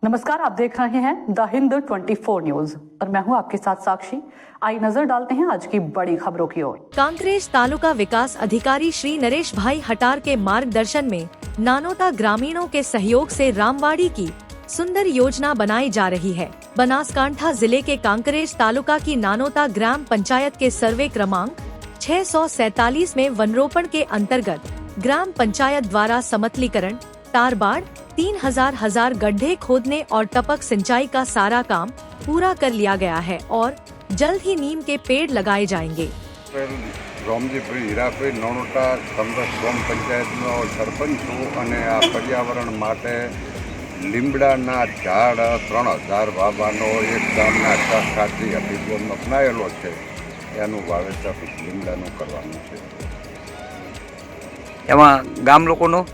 नमस्कार, आप देख रहे हैं द हिंद 24 न्यूज और मैं हूं आपके साथ साक्षी। आइए नजर डालते हैं आज की बड़ी खबरों की ओर। कांकरेज तालुका विकास अधिकारी श्री नरेश भाई हटार के मार्गदर्शन में नानोता ग्रामीणों के सहयोग से रामवाड़ी की सुंदर योजना बनाई जा रही है। बनासकांठा जिले के कांकरेज तालुका की नानोता ग्राम पंचायत के सर्वे क्रमांक 647 में वनरोपण के अंतर्गत ग्राम पंचायत द्वारा समतलीकरण, तारबाड़, 3000 गड्ढे खोदने और टपक सिंचाई का सारा काम पूरा कर लिया गया है और जल्द ही नीम के पेड़ लगाए जाएंगे। रामजीभाई हीराभाई नानोता समरस ग्राम पंचायतનો સરપંચ છું અને આ પર્યાવરણ માટે લીમડાના ઝાડ 3000 વાવવાનો એક ગામના સહકારી અભિગમ અપનાવેલો છે। એનું વાવેતર લીમડાનું કરવાનું છે। એમાં ગામ લોકોનો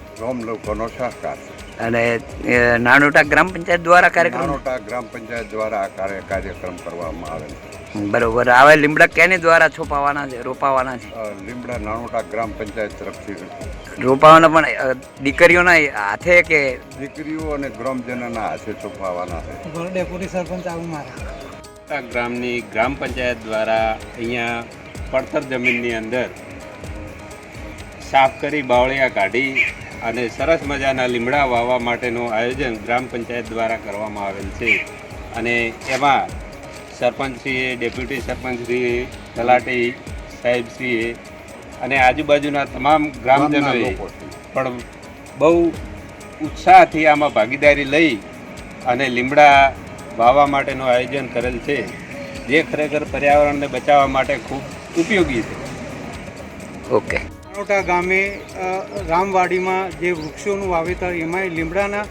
સહકાર છે અને નાનોટા ગ્રામ પંચાયત દ્વારા કાર્યક્રમ નાનોટા ગ્રામ પંચાયત દ્વારા આ કાર્યક્રમ કરવામાં આવેલ છે। બરોબર। હવે લીમડા કેની દ્વારા છોપાવાના છે, રોપાવાના છે? લીમડા નાનોટા ગ્રામ પંચાયત તરફથી રોપાવાના, પણ દીકરીઓના હાથે કે દીકરીઓ અને ગ્રામજનોના હાથે છોપાવાના છે। ડેપ્યુટી સરપંચ આવું મારા ગ્રામની ગ્રામ પંચાયત દ્વારા અહીંયા પડતર જમીનની અંદર સાફ કરી બાવળિયા કાઢી અને સરસ મજાના લીમડા વાવવા માટેનું આયોજન ગ્રામ પંચાયત દ્વારા કરવામાં આવેલ છે। અને એમાં સરપંચશ્રીએ, ડેપ્યુટી સરપંચશ્રીએ, તલાટી સાહેબશ્રીએ અને આજુબાજુના તમામ ગ્રામજનોએ પણ બહુ ઉત્સાહથી આમાં ભાગીદારી લઈ અને લીમડા વાવવા માટેનું આયોજન કરેલ છે, જે ખરેખર પર્યાવરણને બચાવવા માટે ખૂબ ઉપયોગી છે। ઓકે। નાનોટા ગામે રામવાડીમાં જે વૃક્ષોનું વાવેતર, એમાં લીમડાના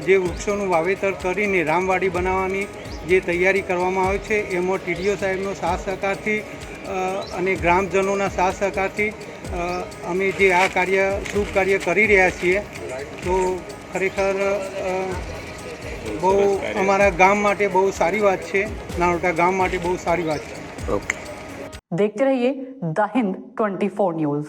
જે વૃક્ષોનું વાવેતર કરીને રામવાડી બનાવવાની જે તૈયારી કરવામાં આવે છે, એમાં ટીડીઓ સાહેબનો સાથ સહકારથી અને ગ્રામજનોના સાથ સહકારથી અમે જે આ શુભ કાર્ય કરી રહ્યા છીએ, તો ખરેખર બહુ અમારા ગામ માટે બહુ સારી વાત છે, નાનોટા ગામ માટે બહુ સારી વાત છે। ઓકે। देखते रहिए द हिंद 24 न्यूज।